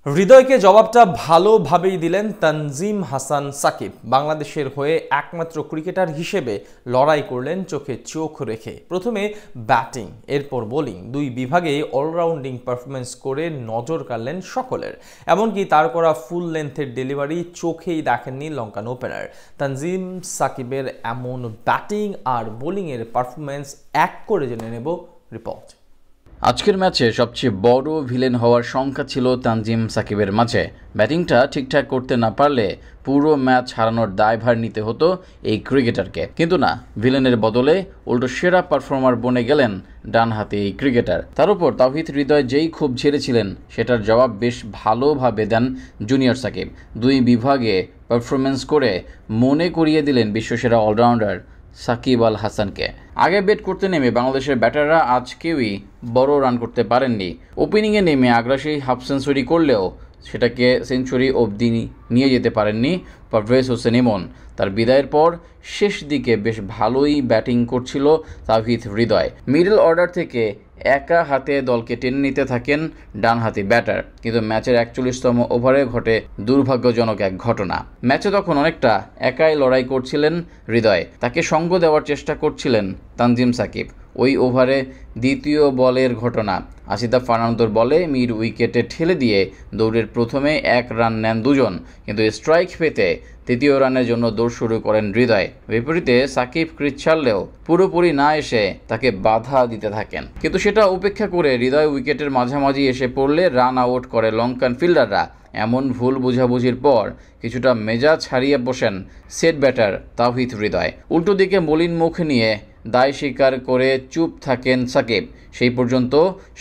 হৃদয়কে জবাবটা ভালোভাবেই দিলেন তানজিম হাসান সাকিব। বাংলাদেশের হয়ে একমাত্র ক্রিকেটার হিসেবে লড়াই করলেন চোখে চোখ রেখে। প্রথমে ব্যাটিং, এরপর বোলিং, দুই বিভাগে অলরাউন্ডিং পারফরমেন্স করে নজর কাড়লেন সকলের। এমনকি তার করা ফুল লেন্থের ডেলিভারি চোখেই দেখেননি লঙ্কান ওপেনার। তানজিম সাকিবের এমন ব্যাটিং আর বোলিংয়ের পারফরমেন্স এক করে জেনে নেব রিপোর্ট। আজকের ম্যাচে সবচেয়ে বড় ভিলেন হওয়ার সংখ্যা ছিল তানজিম সাকিবের মাঝে। ব্যাটিংটা ঠিকঠাক করতে না পারলে পুরো ম্যাচ হারানোর দায়ভার নিতে হতো এই ক্রিকেটারকে, কিন্তু না, ভিলেনের বদলে উল্টো সেরা পারফর্মার বনে গেলেন ডানহাতি এই ক্রিকেটার। তার উপর তাওহিদ হৃদয় যেই খুব ঝেড়েছিলেন সেটার জবাব বেশ ভালোভাবে দেন জুনিয়র সাকিব। দুই বিভাগে পারফরমেন্স করে মনে করিয়ে দিলেন বিশ্বসেরা অলরাউন্ডার সাকিব আল হাসানকে। আগে ব্যাট করতে নেমে বাংলাদেশের ব্যাটাররা আজ কেউই বড় রান করতে পারেননি। ওপেনিংয়ে নেমে আগ্রাসী হাফ সেঞ্চুরি করলেও সেটাকে সেঞ্চুরি অবধি নিয়ে যেতে পারেননি পারভেজ হোসেন ইমন। তার বিদায়ের পর শেষ দিকে বেশ ভালোই ব্যাটিং করছিল তাওহিদ হৃদয়। মিডল অর্ডার থেকে একা হাতে দলকে টেনে নিতে থাকেন ডানহাতি ব্যাটার, কিন্তু ম্যাচের 41তম ওভারে ঘটে দুর্ভাগ্যজনক এক ঘটনা। ম্যাচে তখন অনেকটা একাই লড়াই করছিলেন হৃদয়, তাকে সঙ্গ দেওয়ার চেষ্টা করছিলেন তানজিম সাকিব। ওই ওভারে দ্বিতীয় বলের ঘটনা, আসিফ ফার্নান্দোর বলে মিড উইকেটে ঠেলে দিয়ে দৌড়ের প্রথমে 1 রান নেন দুজন, কিন্তু স্ট্রাইক পেতে তৃতীয় রানের জন্য দৌড় শুরু করেন হৃদয়। বিপরীতে সাকিব ক্রিজ ছাড়লেও পুরোপুরি না এসে তাকে বাধা দিতে থাকেন, কিন্তু সেটা উপেক্ষা করে হৃদয় উইকেটের মাঝামাঝি এসে পড়লে রান আউট করে লঙ্কান ফিল্ডাররা। এমন ভুল বোঝাবুঝির পর কিছুটা মেজাজ হারিয়ে বসেন সেট ব্যাটার তাওহিদ হৃদয়। উল্টো দিকে মলিন মুখ নিয়ে দায় স্বীকার করে চুপ থাকেন সাকিব। সেই পর্যন্ত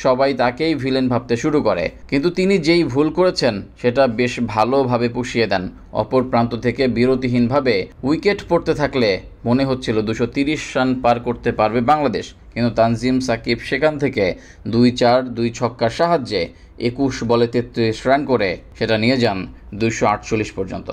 সবাই তাকেই ভিলেন ভাবতে শুরু করে, কিন্তু তিনি যেই ভুল করেছেন সেটা বেশ ভালোভাবে পুষিয়ে দেন। অপর প্রান্ত থেকে বিরতিহীনভাবে উইকেট পড়তে থাকলে মনে হচ্ছিল 230 রান পার করতে পারবে বাংলাদেশ, কিন্তু তানজিম সাকিব সেখান থেকে 2-4 2 ছক্কার সাহায্যে 21 বলে 33 রান করে সেটা নিয়ে যান 248 পর্যন্ত।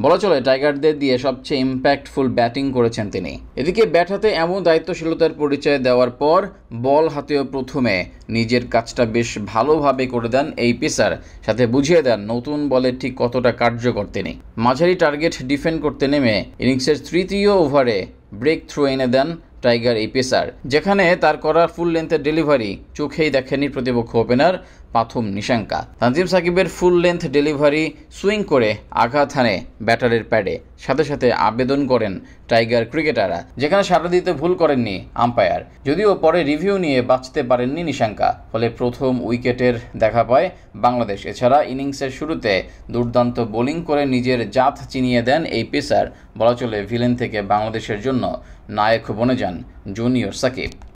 বলা চলে টাইগারদের দিয়ে সবচেয়ে ইম্প্যাক্টফুল ব্যাটিং করেছেন তিনি। এদিকে ব্যাট হাতে এমন দায়িত্বশীলতার পরিচয় দেওয়ার পর বল হাতেও প্রথমে নিজের কাজটা বেশ ভালোভাবে করে দেন এই পেসার, সাথে বুঝিয়ে দেন নতুন বলে ঠিক কতটা কার্যকর তিনি। মাঝারি টার্গেট ডিফেন্ড করতে নেমে ইনিংসের তৃতীয় ওভারে ব্রেক থ্রু এনে দেন টাইগার এই পেসার, যেখানে তার করা ফুল লেন্থের ডেলিভারি চোখেই দেখেনি প্রতিপক্ষ ওপেনার পাথুম নিশাঙ্কা। তানজিম সাকিবের ফুল লেন্থ ডেলিভারি সুইং করে আঘাত হানে ব্যাটারের প্যাডে, সাথে সাথে আবেদন করেন টাইগার ক্রিকেটাররা, যেখানে সাড়া দিতে ভুল করেননি আম্পায়ার। যদিও পরে রিভিউ নিয়ে বাঁচতে পারেননি নিশাঙ্কা, ফলে প্রথম উইকেটের দেখা পায় বাংলাদেশ। এছাড়া ইনিংসের শুরুতে দুর্দান্ত বোলিং করে নিজের জাত চিনিয়ে দেন এই পেসার। বলা চলে ভিলেন থেকে বাংলাদেশের জন্য নায়ক বনে যান জুনিয়র সাকিব।